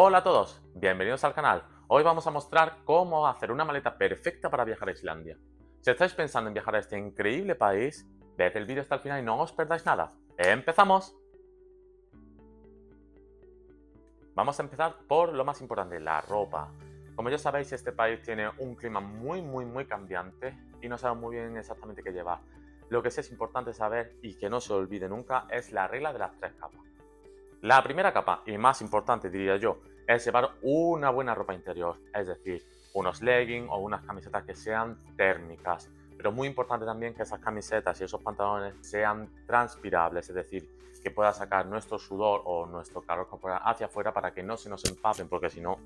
Hola a todos, bienvenidos al canal. Hoy vamos a mostrar cómo hacer una maleta perfecta para viajar a Islandia. Si estáis pensando en viajar a este increíble país, ved el vídeo hasta el final y no os perdáis nada. ¡Empezamos! Vamos a empezar por lo más importante, la ropa. Como ya sabéis, este país tiene un clima muy cambiante y no sabemos muy bien exactamente qué llevar. Lo que sí es importante saber y que no se olvide nunca es la regla de las tres capas. La primera capa, y más importante diría yo, es llevar una buena ropa interior, es decir, unos leggings o unas camisetas que sean térmicas. Pero muy importante también que esas camisetas y esos pantalones sean transpirables, es decir, que pueda sacar nuestro sudor o nuestro calor corporal hacia afuera para que no se nos empapen, porque si no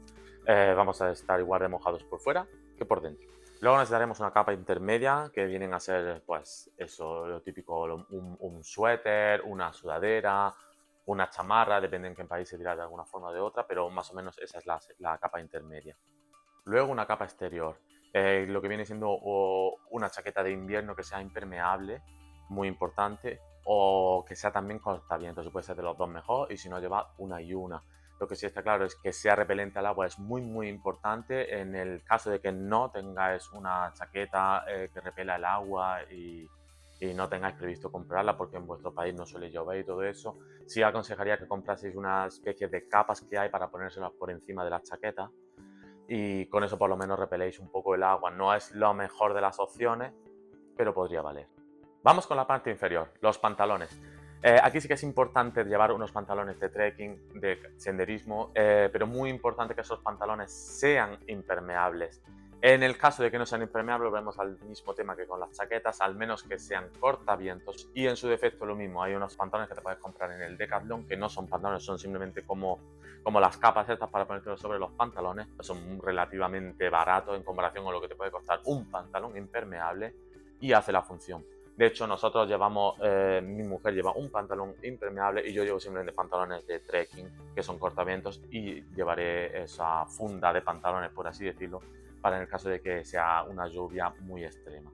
vamos a estar igual de mojados por fuera que por dentro. Luego necesitaremos una capa intermedia que vienen a ser, pues, eso, lo típico, un suéter, una sudadera, una chamarra, depende en qué país se dirá de alguna forma o de otra, pero más o menos esa es la capa intermedia. Luego una capa exterior, lo que viene siendo una chaqueta de invierno que sea impermeable, muy importante, o que sea también cortavientos, si puede ser de los dos mejor, y si no lleva una y una. Lo que sí está claro es que sea repelente al agua es muy importante. En el caso de que no tengáis una chaqueta que repela el agua y no tengáis previsto comprarla porque en vuestro país no suele llover y todo eso, sí aconsejaría que compraseis una especie de capas que hay para ponérselas por encima de la chaqueta y con eso por lo menos repeléis un poco el agua. No es lo mejor de las opciones, pero podría valer. Vamos con la parte inferior, los pantalones. Aquí sí que es importante llevar unos pantalones de trekking, de senderismo, pero muy importante que esos pantalones sean impermeables. En el caso de que no sean impermeables, vemos al mismo tema que con las chaquetas, al menos que sean cortavientos y en su defecto lo mismo. Hay unos pantalones que te puedes comprar en el Decathlon que no son pantalones, son simplemente como las capas estas para ponértelo sobre los pantalones. Son relativamente baratos en comparación con lo que te puede costar un pantalón impermeable y hace la función. De hecho, nosotros llevamos, mi mujer lleva un pantalón impermeable y yo llevo simplemente pantalones de trekking, que son cortavientos, y llevaré esa funda de pantalones, por así decirlo, para en el caso de que sea una lluvia muy extrema.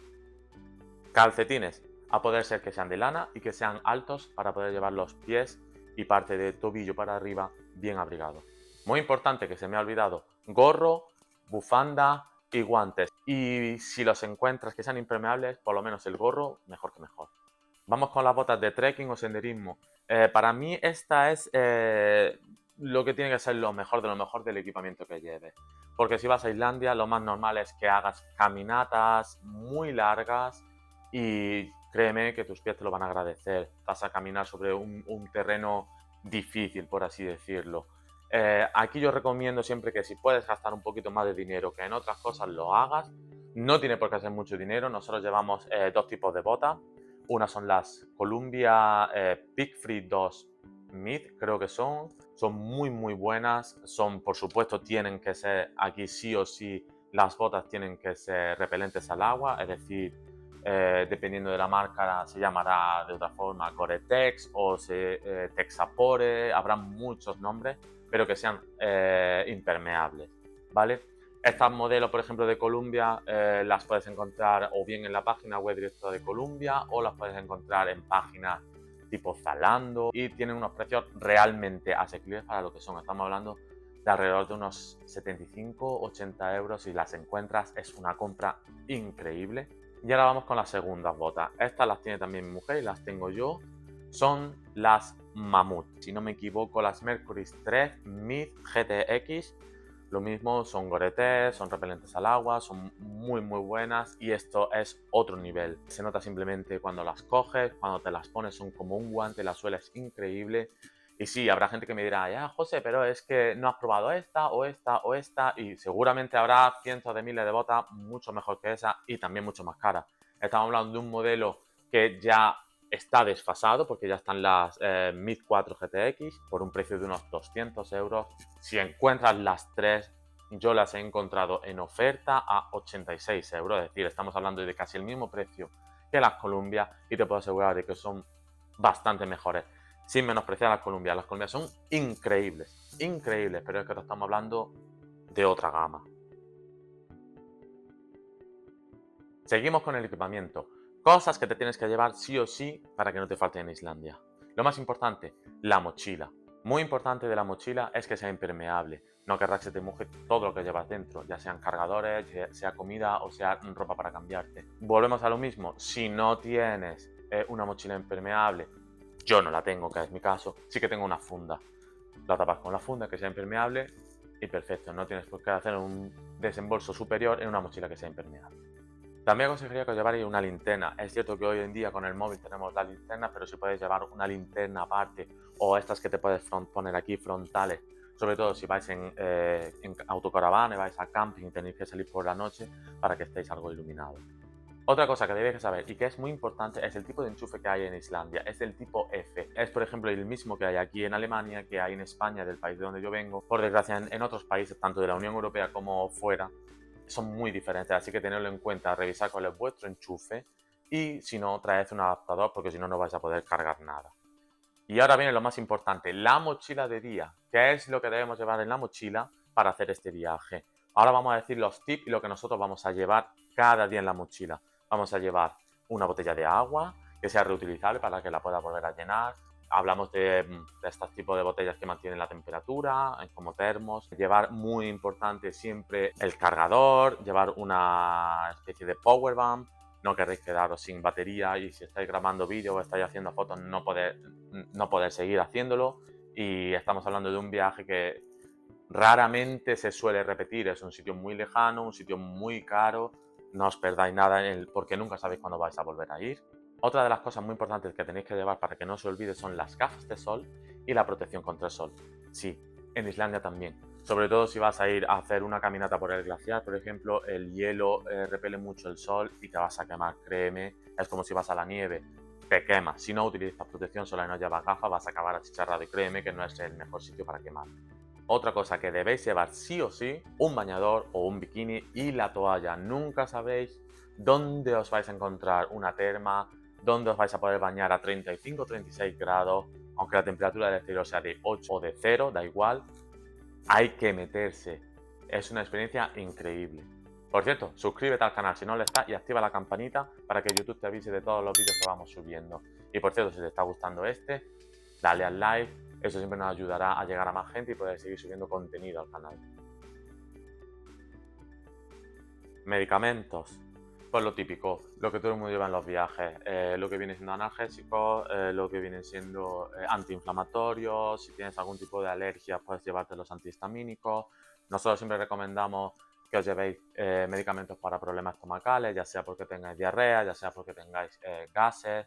Calcetines, a poder ser que sean de lana y que sean altos para poder llevar los pies y parte de tobillo para arriba bien abrigados. Muy importante que se me ha olvidado, gorro, bufanda y guantes. Y si los encuentras que sean impermeables, por lo menos el gorro, mejor que mejor. Vamos con las botas de trekking o senderismo. Para mí esta es lo que tiene que ser lo mejor de lo mejor del equipamiento que lleves. Porque si vas a Islandia, lo más normal es que hagas caminatas muy largas y créeme que tus pies te lo van a agradecer. Vas a caminar sobre un terreno difícil, por así decirlo. Aquí yo recomiendo siempre que si puedes gastar un poquito más de dinero que en otras cosas, lo hagas. No tiene por qué ser mucho dinero. Nosotros llevamos dos tipos de botas. Una son las Columbia Pickfree 2 Mid, creo que son muy buenas. Son, por supuesto, tienen que ser aquí sí o sí, las botas tienen que ser repelentes al agua, es decir, dependiendo de la marca se llamará de otra forma Gore-Tex o Texapore, habrá muchos nombres, pero que sean impermeables, ¿vale? Estas modelos, por ejemplo, de Columbia, las puedes encontrar o bien en la página web directa de Columbia o las puedes encontrar en páginas tipo Zalando y tienen unos precios realmente asequibles para lo que son. Estamos hablando de alrededor de unos 75-80 euros. Si las encuentras es una compra increíble. Y ahora vamos con las segundas botas. Estas las tiene también mi mujer y las tengo yo. Son las Mammoth. Si no me equivoco, las Mercury 3 Mid GTX. Lo mismo, son Gore-Tex, son repelentes al agua, son muy buenas y esto es otro nivel. Se nota simplemente cuando las coges, cuando te las pones, son como un guante, la suela es increíble. Y sí, habrá gente que me dirá, ya José, pero es que no has probado esta o esta o esta, y seguramente habrá cientos de miles de botas mucho mejor que esa y también mucho más cara. Estamos hablando de un modelo que ya está desfasado porque ya están las Mid 4 GTX por un precio de unos 200 euros. Si encuentras las tres, yo las he encontrado en oferta a 86 euros, es decir, estamos hablando de casi el mismo precio que las Columbia y te puedo asegurar de que son bastante mejores. Sin menospreciar las Columbia son increíbles, pero es que estamos hablando de otra gama. Seguimos con el equipamiento. Cosas que te tienes que llevar sí o sí para que no te falte en Islandia. Lo más importante, la mochila. Muy importante de la mochila es que sea impermeable. no querrás que se te moje todo lo que llevas dentro, ya sean cargadores, sea comida o sea ropa para cambiarte. Volvemos a lo mismo, si no tienes una mochila impermeable, yo no la tengo, que es mi caso, sí que tengo una funda. La tapas con la funda que sea impermeable y perfecto, no tienes por qué hacer un desembolso superior en una mochila que sea impermeable. También aconsejaría que os llevarais una linterna. Es cierto que hoy en día con el móvil tenemos las linternas, pero si puedes llevar una linterna aparte o estas que te puedes poner aquí frontales, sobre todo si vais en autocaravana, vais a camping y tenéis que salir por la noche para que estéis algo iluminados. Otra cosa que debéis saber y que es muy importante es el tipo de enchufe que hay en Islandia. Es del tipo F. Es, por ejemplo, el mismo que hay aquí en Alemania, que hay en España, del país de donde yo vengo. Por desgracia, en otros países, tanto de la Unión Europea como fuera, son muy diferentes. Así que tenedlo en cuenta, revisar cuál es vuestro enchufe y si no, traed un adaptador porque si no, no vais a poder cargar nada. Y ahora viene lo más importante, la mochila de día. ¿Qué es lo que debemos llevar en la mochila para hacer este viaje? Ahora vamos a decir los tips y lo que nosotros vamos a llevar cada día en la mochila. Vamos a llevar una botella de agua que sea reutilizable para que la pueda volver a llenar. Hablamos de estos tipos de botellas que mantienen la temperatura, como termos. Llevar, muy importante, siempre el cargador, llevar una especie de power bank. No queréis quedaros sin batería y si estáis grabando vídeo o estáis haciendo fotos no poder seguir haciéndolo. Y estamos hablando de un viaje que raramente se suele repetir, es un sitio muy lejano, un sitio muy caro, no os perdáis nada porque nunca sabéis cuándo vais a volver a ir. Otra de las cosas muy importantes que tenéis que llevar para que no se olvide son las gafas de sol y la protección contra el sol. Sí, en Islandia también. Sobre todo si vas a ir a hacer una caminata por el glaciar, por ejemplo, el hielo repele mucho el sol y te vas a quemar, créeme. Es como si vas a la nieve, te quemas. Si no utilizas protección solar y no llevas gafas, vas a acabar achicharrado y créeme que no es el mejor sitio para quemar. Otra cosa que debéis llevar sí o sí, un bañador o un bikini y la toalla. Nunca sabéis dónde os vais a encontrar una terma, dónde os vais a poder bañar a 35 o 36 grados, aunque la temperatura del exterior sea de 8 o de 0, da igual, hay que meterse. Es una experiencia increíble. Por cierto, suscríbete al canal si no lo estás y activa la campanita para que YouTube te avise de todos los vídeos que vamos subiendo. Y por cierto, si te está gustando dale al like, eso siempre nos ayudará a llegar a más gente y poder seguir subiendo contenido al canal. Medicamentos, pues lo típico, lo que todo el mundo lleva en los viajes, lo que viene siendo analgésicos, lo que viene siendo antiinflamatorios, si tienes algún tipo de alergia puedes llevarte los antihistamínicos. Nosotros siempre recomendamos que os llevéis medicamentos para problemas estomacales, ya sea porque tengáis diarrea, ya sea porque tengáis gases,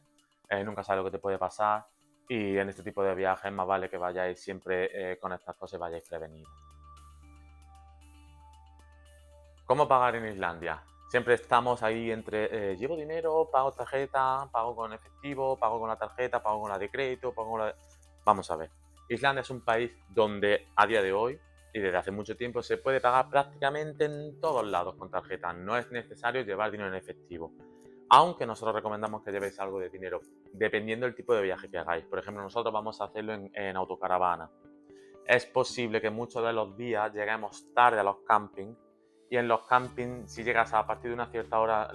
nunca sabes lo que te puede pasar y en este tipo de viajes más vale que vayáis siempre con estas cosas y vayáis prevenidos. ¿Cómo pagar en Islandia? Siempre estamos ahí entre llevo dinero, pago tarjeta, pago con efectivo, pago con la tarjeta, pago con la de crédito, pago con la de... Vamos a ver. Islandia es un país donde a día de hoy y desde hace mucho tiempo se puede pagar prácticamente en todos lados con tarjeta. No es necesario llevar dinero en efectivo. Aunque nosotros recomendamos que llevéis algo de dinero, dependiendo del tipo de viaje que hagáis. Por ejemplo, nosotros vamos a hacerlo en autocaravana. Es posible que muchos de los días lleguemos tarde a los campings y en los campings, si llegas a partir de una cierta hora,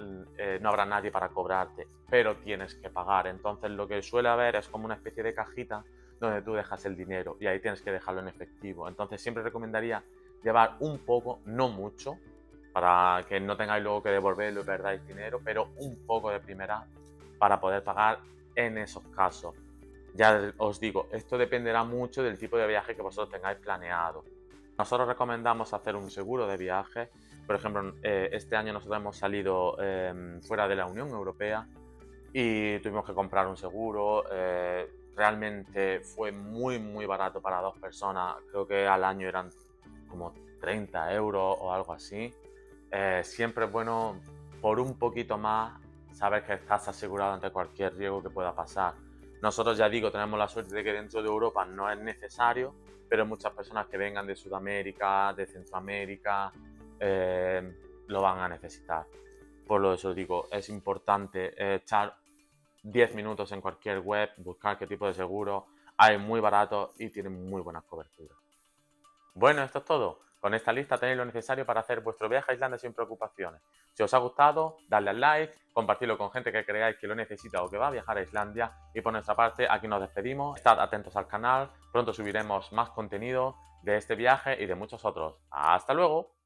no habrá nadie para cobrarte, pero tienes que pagar. Entonces lo que suele haber es como una especie de cajita donde tú dejas el dinero y ahí tienes que dejarlo en efectivo. Entonces siempre recomendaría llevar un poco, no mucho, para que no tengáis luego que devolverlo y perdáis dinero, pero un poco de primera para poder pagar en esos casos. Ya os digo, esto dependerá mucho del tipo de viaje que vosotros tengáis planeado. Nosotros recomendamos hacer un seguro de viaje. Por ejemplo, este año nosotros hemos salido fuera de la Unión Europea y tuvimos que comprar un seguro. Realmente fue muy barato para dos personas. Creo que al año eran como 30 euros o algo así. Siempre es bueno, por un poquito más, saber que estás asegurado ante cualquier riesgo que pueda pasar. Nosotros, ya digo, tenemos la suerte de que dentro de Europa no es necesario, pero muchas personas que vengan de Sudamérica, de Centroamérica, lo van a necesitar. Por lo eso digo, es importante echar 10 minutos en cualquier web, buscar qué tipo de seguro. Hay muy baratos y tienen muy buenas coberturas. Bueno, esto es todo. Con esta lista tenéis lo necesario para hacer vuestro viaje a Islandia sin preocupaciones. Si os ha gustado, dadle al like, compartidlo con gente que creáis que lo necesita o que va a viajar a Islandia. Y por nuestra parte, aquí nos despedimos. Estad atentos al canal, pronto subiremos más contenido de este viaje y de muchos otros. ¡Hasta luego!